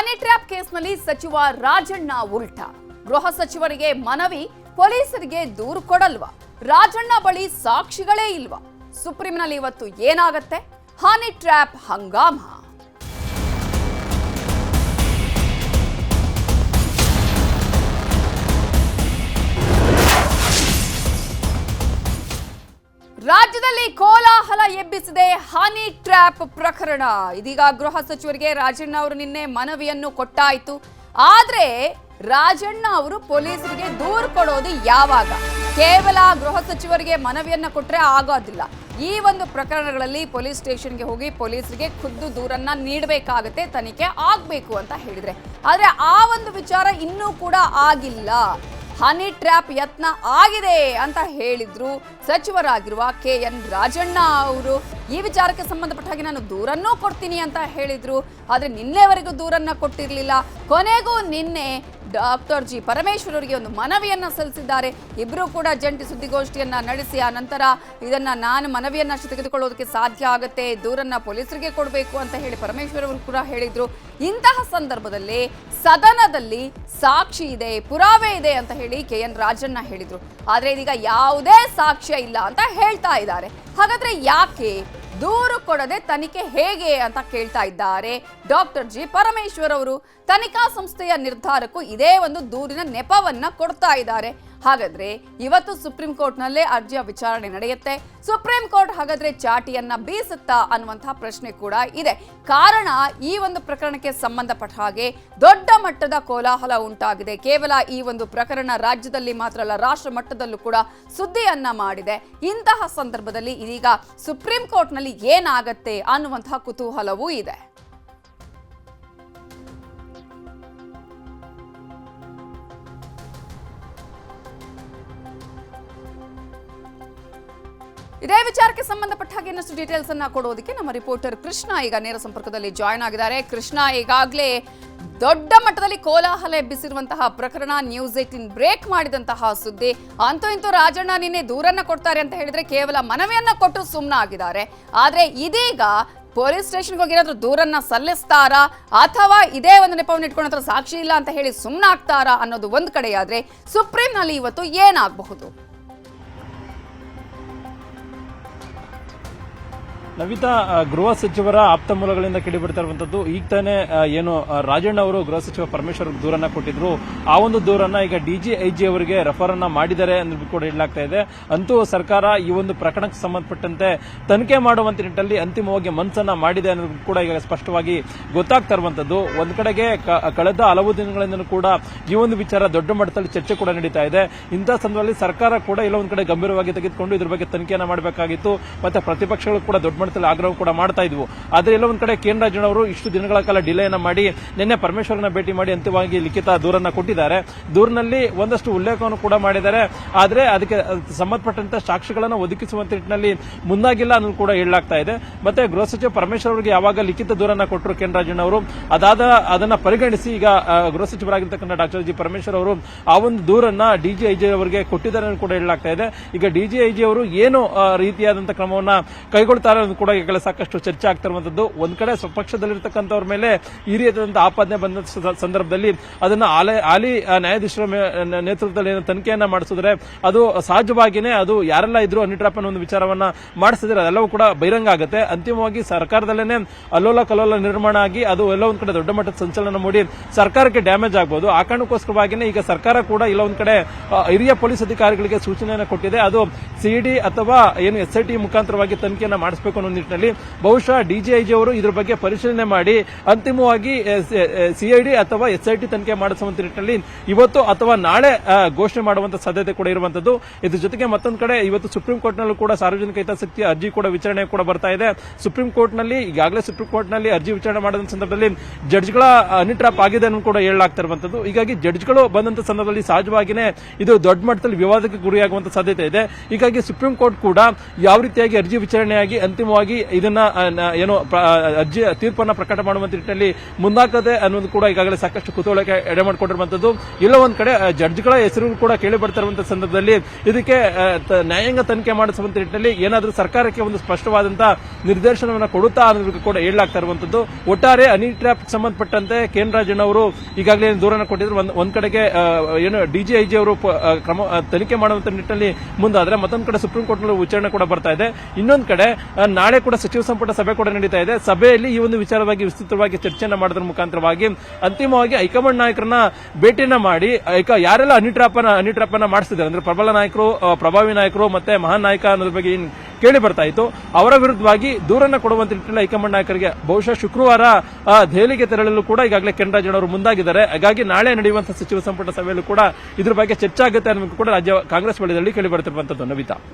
Honey trap ಕೇಸ್ನಲ್ಲಿ ಸಚಿವ ರಾಜಣ್ಣ ಉಲ್ಟಾ. ಗೃಹ ಸಚಿವರಿಗೆ ಮನವಿ, ಪೊಲೀಸರಿಗೆ ದೂರು ಕೊಡಲ್ವಾ? ರಾಜಣ್ಣ ಬಳಿ ಸಾಕ್ಷಿಗಳೇ ಇಲ್ವಾ? ಸುಪ್ರೀಂನಲ್ಲಿ ಇವತ್ತು ಏನಾಗತ್ತೆ? ಹನಿ ಟ್ರ್ಯಾಪ್ ಹಂಗಾಮ. ರಾಜ್ಯದಲ್ಲಿ ಕೋಲಾಹಲ ಎಬ್ಬಿಸಿದೆ ಹನಿ ಟ್ರ್ಯಾಪ್ ಪ್ರಕರಣ. ಇದೀಗ ಗೃಹ ಸಚಿವರಿಗೆ ರಾಜಣ್ಣ ಅವರು ನಿನ್ನೆ ಮನವಿಯನ್ನು ಕೊಟ್ಟಾಯಿತು. ಆದ್ರೆ ರಾಜಣ್ಣ ಅವರು ಪೊಲೀಸರಿಗೆ ದೂರು ಕೊಡೋದು ಯಾವಾಗ? ಕೇವಲ ಗೃಹ ಸಚಿವರಿಗೆ ಮನವಿಯನ್ನ ಕೊಟ್ರೆ ಆಗೋದಿಲ್ಲ. ಈ ಒಂದು ಪ್ರಕರಣಗಳಲ್ಲಿ ಪೊಲೀಸ್ ಸ್ಟೇಷನ್ಗೆ ಹೋಗಿ ಪೊಲೀಸರಿಗೆ ಖುದ್ದು ದೂರನ್ನ ನೀಡಬೇಕಾಗತ್ತೆ, ತನಿಖೆ ಆಗ್ಬೇಕು ಅಂತ ಹೇಳಿದ್ರೆ. ಆದ್ರೆ ಆ ಒಂದು ವಿಚಾರ ಇನ್ನೂ ಕೂಡ ಆಗಿಲ್ಲ. ಹನಿ ಟ್ರ್ಯಾಪ್ ಯತ್ನ ಆಗಿದೆ ಅಂತ ಹೇಳಿದ್ರು ಸಚಿವರಾಗಿರುವ KN ರಾಜಣ್ಣ ಅವರು. ಈ ವಿಚಾರಕ್ಕೆ ಸಂಬಂಧಪಟ್ಟ ಹಾಗೆ ನಾನು ದೂರನ್ನೂ ಕೊಡ್ತೀನಿ ಅಂತ ಹೇಳಿದ್ರು. ಆದ್ರೆ ನಿನ್ನೆವರೆಗೂ ದೂರನ್ನ ಕೊಟ್ಟಿರಲಿಲ್ಲ. ಕೊನೆಗೂ ನಿನ್ನೆ ಡಾಕ್ಟರ್ G ಪರಮೇಶ್ವರ್ ಅವರಿಗೆ ಒಂದು ಮನವಿಯನ್ನ ಸಲ್ಲಿಸಿದ್ದಾರೆ. ಇಬ್ರು ಕೂಡ ಜಂಟಿ ಸುದ್ದಿಗೋಷ್ಠಿಯನ್ನ ನಡೆಸಿ ಆ ನಂತರ ಇದನ್ನ ನಾನು ಮನವಿಯನ್ನ ತೆಗೆದುಕೊಳ್ಳೋದಕ್ಕೆ ಸಾಧ್ಯ ಆಗುತ್ತೆ, ದೂರನ್ನ ಪೊಲೀಸರಿಗೆ ಕೊಡಬೇಕು ಅಂತ ಹೇಳಿ ಪರಮೇಶ್ವರ್ ಅವರು ಕೂಡ ಹೇಳಿದ್ರು. ಇಂತಹ ಸಂದರ್ಭದಲ್ಲಿ ಸದನದಲ್ಲಿ ಸಾಕ್ಷಿ ಇದೆ, ಪುರಾವೆ ಇದೆ ಅಂತ ಹೇಳಿ KN ರಾಜಣ್ಣ ಹೇಳಿದ್ರು. ಆದ್ರೆ ಇದೀಗ ಯಾವುದೇ ಸಾಕ್ಷ್ಯ ಇಲ್ಲ ಅಂತ ಹೇಳ್ತಾ ಇದ್ದಾರೆ. ಹಾಗಾದ್ರೆ ಯಾಕೆ ದೂರು ಕೊಡದೆ ತನಿಖೆ ಹೇಗೆ ಅಂತ ಕೇಳ್ತಾ ಇದ್ದಾರೆ ಡಾಕ್ಟರ್ G ಪರಮೇಶ್ವರ್ ಅವರು. ತನಿಖಾ ಸಂಸ್ಥೆಯ ನಿರ್ಧಾರಕ್ಕೂ ಇದೇ ಒಂದು ದೂರಿನ ನೆಪವನ್ನ ಕೊಡ್ತಾ ಇದ್ದಾರೆ. ಹಾಗಾದ್ರೆ ಇವತ್ತು ಸುಪ್ರೀಂ ಕೋರ್ಟ್ನಲ್ಲೇ ಅರ್ಜಿಯ ವಿಚಾರಣೆ ನಡೆಯುತ್ತೆ. ಸುಪ್ರೀಂ ಕೋರ್ಟ್ ಹಾಗಾದ್ರೆ ಚಾಟಿಯನ್ನ ಬೀಸುತ್ತಾ ಅನ್ನುವಂತಹ ಪ್ರಶ್ನೆ ಕೂಡ ಇದೆ. ಕಾರಣ, ಈ ಒಂದು ಪ್ರಕರಣಕ್ಕೆ ಸಂಬಂಧಪಟ್ಟ ಹಾಗೆ ದೊಡ್ಡ ಮಟ್ಟದ ಕೋಲಾಹಲ ಉಂಟಾಗಿದೆ. ಕೇವಲ ಈ ಒಂದು ಪ್ರಕರಣ ರಾಜ್ಯದಲ್ಲಿ ಮಾತ್ರ ಅಲ್ಲ, ರಾಷ್ಟ್ರ ಮಟ್ಟದಲ್ಲೂ ಕೂಡ ಸುದ್ದಿಯನ್ನ ಮಾಡಿದೆ. ಇಂತಹ ಸಂದರ್ಭದಲ್ಲಿ ಇದೀಗ ಸುಪ್ರೀಂ ಕೋರ್ಟ್ನಲ್ಲಿ ಏನಾಗತ್ತೆ ಅನ್ನುವಂತಹ ಕುತೂಹಲವೂ ಇದೆ. ಇದೇ ವಿಚಾರಕ್ಕೆ ಸಂಬಂಧಪಟ್ಟ ಹಾಗೆ ಇನ್ನಷ್ಟು ಡೀಟೇಲ್ಸ್ ಅನ್ನ ಕೊಡೋದಕ್ಕೆ ನಮ್ಮ ರಿಪೋರ್ಟರ್ ಕೃಷ್ಣ ಈಗ ನೇರ ಸಂಪರ್ಕದಲ್ಲಿ ಜಾಯ್ನ್ ಆಗಿದ್ದಾರೆ. ಕೃಷ್ಣ, ಈಗಾಗಲೇ ದೊಡ್ಡ ಮಟ್ಟದಲ್ಲಿ ಕೋಲಾಹಲ ಎಬ್ಬಿಸಿರುವಂತಹ ಪ್ರಕರಣ, ನ್ಯೂಸ್ 18 ಬ್ರೇಕ್ ಮಾಡಿದಂತಹ ಸುದ್ದಿ. ಅಂತೂ ಇಂತೂ ರಾಜಣ್ಣ ನಿನ್ನೆ ದೂರನ್ನ ಕೊಡ್ತಾರೆ ಅಂತ ಹೇಳಿದ್ರೆ ಕೇವಲ ಮನವಿಯನ್ನ ಕೊಟ್ಟು ಸುಮ್ಮನಾಗಿದ್ದಾರೆ. ಆದ್ರೆ ಇದೀಗ ಪೊಲೀಸ್ ಸ್ಟೇಷನ್ಗೆ ಹೋಗಿ ಏನಾದ್ರೂ ದೂರನ್ನ ಸಲ್ಲಿಸ್ತಾರಾ ಅಥವಾ ಇದೇ ಒಂದು ನೆಪವನ್ನು ಇಟ್ಕೊಂಡು ಸಾಕ್ಷಿ ಇಲ್ಲ ಅಂತ ಹೇಳಿ ಸುಮ್ಮನಾಗ್ತಾರಾ ಅನ್ನೋದು ಒಂದ್ ಕಡೆಯಾದ್ರೆ, ಸುಪ್ರೀಂನಲ್ಲಿ ಇವತ್ತು ಏನಾಗಬಹುದು? ನವಿತಾ, ಗೃಹ ಸಚಿವರ ಆಪ್ತ ಮೂಲಗಳಿಂದ ಕೇಳಿಬಿಡ್ತಾ ಇರುವಂತದ್ದು ಈಗ ತಾನೇ ಏನು ರಾಜಣ್ಣ ಅವರು ಗೃಹ ಸಚಿವ ಪರಮೇಶ್ವರ್ ದೂರನ್ನ ಕೊಟ್ಟಿದ್ರು. ಆ ಒಂದು ದೂರನ್ನ ಈಗ DGIG ಅವರಿಗೆ ರೆಫರ್ ಅನ್ನ ಮಾಡಿದ್ದಾರೆ ಅನ್ನೋದು ಕೂಡ ಹೇಳಲಾಗ್ತಾ ಇದೆ. ಅಂತೂ ಸರ್ಕಾರ ಈ ಒಂದು ಪ್ರಕರಣಕ್ಕೆ ಸಂಬಂಧಪಟ್ಟಂತೆ ತನಿಖೆ ಮಾಡುವಂತ ನಿಟ್ಟಿನಲ್ಲಿ ಅಂತಿಮವಾಗಿ ಮನಸ್ಸನ್ನ ಮಾಡಿದೆ ಅನ್ನೋದು ಕೂಡ ಈಗ ಸ್ಪಷ್ಟವಾಗಿ ಗೊತ್ತಾಗ್ತಾ ಇರುವಂತದ್ದು. ಒಂದ್ ಕಡೆಗೆ ಕಳೆದ ಹಲವು ದಿನಗಳಿಂದ ಕೂಡ ಈ ಒಂದು ವಿಚಾರ ದೊಡ್ಡ ಮಟ್ಟದಲ್ಲಿ ಚರ್ಚೆ ಕೂಡ ನಡೀತಾ ಇದೆ. ಇಂತಹ ಸಂದರ್ಭದಲ್ಲಿ ಸರ್ಕಾರ ಕೂಡ ಎಲ್ಲ ಒಂದ್ ಕಡೆ ಗಂಭೀರವಾಗಿ ತೆಗೆದುಕೊಂಡು ಇದ್ರ ಬಗ್ಗೆ ತನಿಖೆಯನ್ನ ಮಾಡಬೇಕಾಗಿತ್ತು. ಮತ್ತೆ ಪ್ರತಿಪಕ್ಷಗಳು ಕೂಡ ದೊಡ್ಡ ಮಟ್ಟದಲ್ಲಿ ಆಗ್ರಹ ಕೂಡ ಮಾಡ್ತಾ ಇದ್ವು. ಆದ್ರೆ ಎಲ್ಲ ಒಂದ್ ಕಡೆ KN ರಾಜಣ್ಣ ಅವರು ಇಷ್ಟು ದಿನಗಳ ಕಾಲ ಡಿಲೇ ಅನ್ನ ಮಾಡಿ ನಿನ್ನೆ ಪರಮೇಶ್ವರನ ಭೇಟಿ ಮಾಡಿ ಅಂತಿಮವಾಗಿ ಲಿಖಿತ ದೂರನ್ನ ಕೊಟ್ಟಿದ್ದಾರೆ. ದೂರಿನಲ್ಲಿ ಒಂದಷ್ಟು ಉಲ್ಲೇಖವನ್ನು ಕೂಡ ಮಾಡಿದ್ದಾರೆ. ಆದ್ರೆ ಅದಕ್ಕೆ ಸಂಬಂಧಪಟ್ಟಂತೆ ಸಾಕ್ಷಿಗಳನ್ನು ಒದಗಿಸುವಂತ ನಿಟ್ಟಿನಲ್ಲಿ ಮುಂದಾಗಿಲ್ಲ ಅನ್ನೋದು ಕೂಡ ಹೇಳಲಾಗ್ತಾ ಇದೆ. ಮತ್ತೆ ಗೃಹ ಸಚಿವ ಪರಮೇಶ್ವರ್ ಅವರಿಗೆ ಯಾವಾಗ ಲಿಖಿತ ದೂರನ್ನ ಕೊಟ್ಟರು KN ರಾಜಣ್ಣ ಅವರು, ಅದನ್ನ ಪರಿಗಣಿಸಿ ಈಗ ಗೃಹ ಸಚಿವರಾಗಿರ್ತಕ್ಕಂಥ ಡಾಕ್ಟರ್ G ಪರಮೇಶ್ವರ್ ಅವರು ಆ ಒಂದು ದೂರನ್ನ DGIG ಅವರಿಗೆ ಕೊಟ್ಟಿದ್ದಾರೆ ಅನ್ನೋದು ಕೂಡ ಹೇಳಲಾಗ್ತಾ ಇದೆ. ಈಗ DGIG ಅವರು ಏನು ರೀತಿಯಾದಂತಹ ಕ್ರಮವನ್ನ ಕೈಗೊಳ್ತಾರೆ ಅನ್ನೋದು ಕೂಡ ಈಗಲೇ ಸಾಕಷ್ಟು ಚರ್ಚೆ ಆಗ್ತಿರುವಂತದ್ದು. ಒಂದ್ ಕಡೆ ಸ್ವಪಕ್ಷದಲ್ಲಿರ್ತಕ್ಕಂಥವ್ರ ಮೇಲೆ ಈ ರೀತಿಯಾದಂತಹ ಆಪಾದನೆ ಬಂದ ಸಂದರ್ಭದಲ್ಲಿ ಅದನ್ನ ಹಾಲಿ ನ್ಯಾಯಾಧೀಶರ ನೇತೃತ್ವದಲ್ಲಿ ತನಿಖೆಯನ್ನ ಮಾಡಿಸಿದ್ರೆ ಅದು ಸಹಜವಾಗಿಯೇ ಅದು ಯಾರೆಲ್ಲ ಇದ್ರು ಹನಿ ಟ್ರ್ಯಾಪ್ ಅನ್ನೋ ಒಂದು ವಿಚಾರವನ್ನ ಮಾಡಿಸಿದ್ರೆ ಅದೆಲ್ಲವೂ ಕೂಡ ಬಹಿರಂಗ ಆಗುತ್ತೆ. ಅಂತಿಮವಾಗಿ ಸರ್ಕಾರದಲ್ಲೇನೆ ಅಲ್ಲೋಲ ಕಲ್ಲೋಲ ನಿರ್ಮಾಣ ಆಗಿ ಅದು ಎಲ್ಲ ಒಂದ್ ಕಡೆ ದೊಡ್ಡ ಮಟ್ಟದ ಸಂಚಲನ ಮೂಡಿ ಸರ್ಕಾರಕ್ಕೆ ಡ್ಯಾಮೇಜ್ ಆಗಬಹುದು. ಆ ಕಾರಣಕ್ಕೋಸ್ಕರವಾಗಿಯೇ ಈಗ ಸರ್ಕಾರ ಕೂಡ ಇಲ್ಲ ಒಂದ್ ಕಡೆ ಹಿರಿಯ ಪೊಲೀಸ್ ಅಧಿಕಾರಿಗಳಿಗೆ ಸೂಚನೆಯನ್ನು ಕೊಟ್ಟಿದೆ. ಅದು CID ಅಥವಾ ಏನು SIT ಮುಖಾಂತರವಾಗಿ ತನಿಖೆಯನ್ನ ಮಾಡಿಸಬೇಕು ಅನ್ನೋ ನಿಟ್ಟಿನಲ್ಲಿ ಬಹುಶಃ DGIG ಅವರು ಇದ್ರ ಬಗ್ಗೆ ಪರಿಶೀಲನೆ ಮಾಡಿ ಅಂತಿಮವಾಗಿ CID ಅಥವಾ SIT ತನಿಖೆ ಮಾಡಿಸುವಂತ ನಿಟ್ಟಿನಲ್ಲಿ ಇವತ್ತು ಅಥವಾ ನಾಳೆ ಘೋಷಣೆ ಮಾಡುವಂತ ಸಾಧ್ಯತೆ ಕೂಡ ಇರುವಂತದ್ದು. ಇದ್ರ ಜೊತೆಗೆ ಮತ್ತೊಂದು ಕಡೆ ಇವತ್ತು ಸುಪ್ರೀಂ ಕೋರ್ಟ್ ನಲ್ಲೂ ಕೂಡ ಸಾರ್ವಜನಿಕ ಹಿತಾಸಕ್ತಿ ಅರ್ಜಿ ಕೂಡ ವಿಚಾರಣೆ ಕೂಡ ಬರ್ತಾ ಇದೆ. ಸುಪ್ರೀಂ ಕೋರ್ಟ್ ನಲ್ಲಿ ಈಗಾಗಲೇ ಅರ್ಜಿ ವಿಚಾರಣೆ ಮಾಡಿದ ಸಂದರ್ಭದಲ್ಲಿ ಜಡ್ಜ್ಗಳ ಹನಿ ಟ್ರ್ಯಾಪ್ ಆಗಿದೆ ಅನ್ನೋ ಕೂಡ ಹೇಳಲಾಗ್ತಾ ಇರುವಂತದ್ದು. ಹೀಗಾಗಿ ಜಡ್ಜ್ಗಳು ಬಂದಂತ ಸಂದರ್ಭದಲ್ಲಿ ಸಹಜವಾಗಿಯೇ ಇದು ದೊಡ್ಡ ಮಟ್ಟದಲ್ಲಿ ವಿವಾದಕ್ಕೆ ಗುರಿಯಾಗುವಂತ ಸಾಧ್ಯತೆ ಇದೆ. ಹೀಗಾಗಿ ಸುಪ್ರೀಂ ಕೋರ್ಟ್ ಕೂಡ ಯಾವ ರೀತಿಯಾಗಿ ಅರ್ಜಿ ವಿಚಾರಣೆಯಾಗಿ ಅಂತಿಮ ಅಂತಿಮವಾಗಿ ಇದನ್ನ ಏನು ಅರ್ಜಿ ತೀರ್ಪನ್ನ ಪ್ರಕಟ ಮಾಡುವಂತ ನಿಟ್ಟಿನಲ್ಲಿ ಮುಂದಾಗದೆ ಅನ್ನೋದು ಕೂಡ ಈಗಾಗಲೇ ಸಾಕಷ್ಟು ಕುತೂಹಲಕ್ಕೆ ಎಡೆ ಮಾಡಿಕೊಂಡಿರುವಂತದ್ದು. ಇಲ್ಲ ಒಂದ್ ಕಡೆ ಜಡ್ಜ್ಗಳ ಹೆಸರು ಕೂಡ ಕೇಳಿ ಬರ್ತಾ ಇರುವಂತಹ ಸಂದರ್ಭದಲ್ಲಿ ಇದಕ್ಕೆ ನ್ಯಾಯಾಂಗ ತನಿಖೆ ಮಾಡಿಸುವಂತ ನಿಟ್ಟಿನಲ್ಲಿ ಏನಾದರೂ ಸರ್ಕಾರಕ್ಕೆ ಒಂದು ಸ್ಪಷ್ಟವಾದಂತಹ ನಿರ್ದೇಶನವನ್ನು ಕೊಡುತ್ತಾ ಅನ್ನೋದಕ್ಕೆ ಕೂಡ ಹೇಳಲಾಗ್ತಾ ಇರುವಂತದ್ದು. ಒಟ್ಟಾರೆ ಹನಿ ಟ್ರ್ಯಾಪ್ ಸಂಬಂಧಪಟ್ಟಂತೆ ಕೆ.ಎನ್. ರಾಜಣ್ಣ ಅವರು ಈಗಾಗಲೇ ದೂರನ್ನು ಕೊಟ್ಟಿದ್ರು. ಒಂದ್ ಕಡೆಗೆ ಏನು ಡಿಜಿಐಜಿ ಅವರು ಕ್ರಮ ತನಿಖೆ ಮಾಡುವಂತ ನಿಟ್ಟಿನಲ್ಲಿ ಮುಂದಾದ್ರೆ, ಮತ್ತೊಂದು ಕಡೆ ಸುಪ್ರೀಂ ಕೋರ್ಟ್ ನಲ್ಲಿ ವಿಚಾರಣೆ ಕೂಡ ಬರ್ತಾ ಇದೆ. ಇನ್ನೊಂದು ಕಡೆ ನಾಳೆ ಕೂಡ ಸಚಿವ ಸಂಪುಟ ಸಭೆ ಕೂಡ ನಡೀತಾ ಇದೆ. ಸಭೆಯಲ್ಲಿ ಈ ಒಂದು ವಿಚಾರವಾಗಿ ವಿಸ್ತೃತವಾಗಿ ಚರ್ಚೆಯನ್ನ ಮಾಡೋದ್ರ ಮುಖಾಂತರವಾಗಿ ಅಂತಿಮವಾಗಿ ಹೈಕಮಾಂಡ್ ನಾಯಕರನ್ನ ಭೇಟಿಯನ್ನ ಮಾಡಿ ಯಾರೆಲ್ಲ ಹನಿ ಟ್ರ್ಯಾಪ್ ಅನ್ನ ಮಾಡಿಸಿದ್ದಾರೆ ಅಂದ್ರೆ ಪ್ರಬಲ ನಾಯಕರು, ಪ್ರಭಾವಿ ನಾಯಕರು ಮತ್ತೆ ಮಹಾನ್ ನಾಯಕ ಅನ್ನೋದ್ರ ಬಗ್ಗೆ ಕೇಳಿ ಬರ್ತಾ ಇತ್ತು, ಅವರ ವಿರುದ್ಧವಾಗಿ ದೂರನ್ನ ಕೊಡುವಂತ ನಿಟ್ಟಿನಲ್ಲಿ ಹೈಕಮಾಂಡ್ ನಾಯಕರಿಗೆ ಬಹುಶಃ ಶುಕ್ರವಾರ ದೆಹಲಿಗೆ ತೆರಳಲು ಕೂಡ ಈಗಾಗಲೇ ಕೆ.ಎನ್. ರಾಜಣ್ಣ ಅವರು ಮುಂದಾಗಿದ್ದಾರೆ. ಹಾಗಾಗಿ ನಾಳೆ ನಡೆಯುವಂತಹ ಸಚಿವ ಸಂಪುಟ ಸಭೆಯಲ್ಲೂ ಕೂಡ ಇದ್ರ ಬಗ್ಗೆ ಚರ್ಚೆ ಆಗುತ್ತೆ ಅನ್ನೋದು ಕೂಡ ರಾಜ್ಯ ಕಾಂಗ್ರೆಸ್ ವಲಯದಲ್ಲಿ ಕೇಳಿ ಬರ್ತಿರುವಂತದ್ದು. ನವಿತಾ.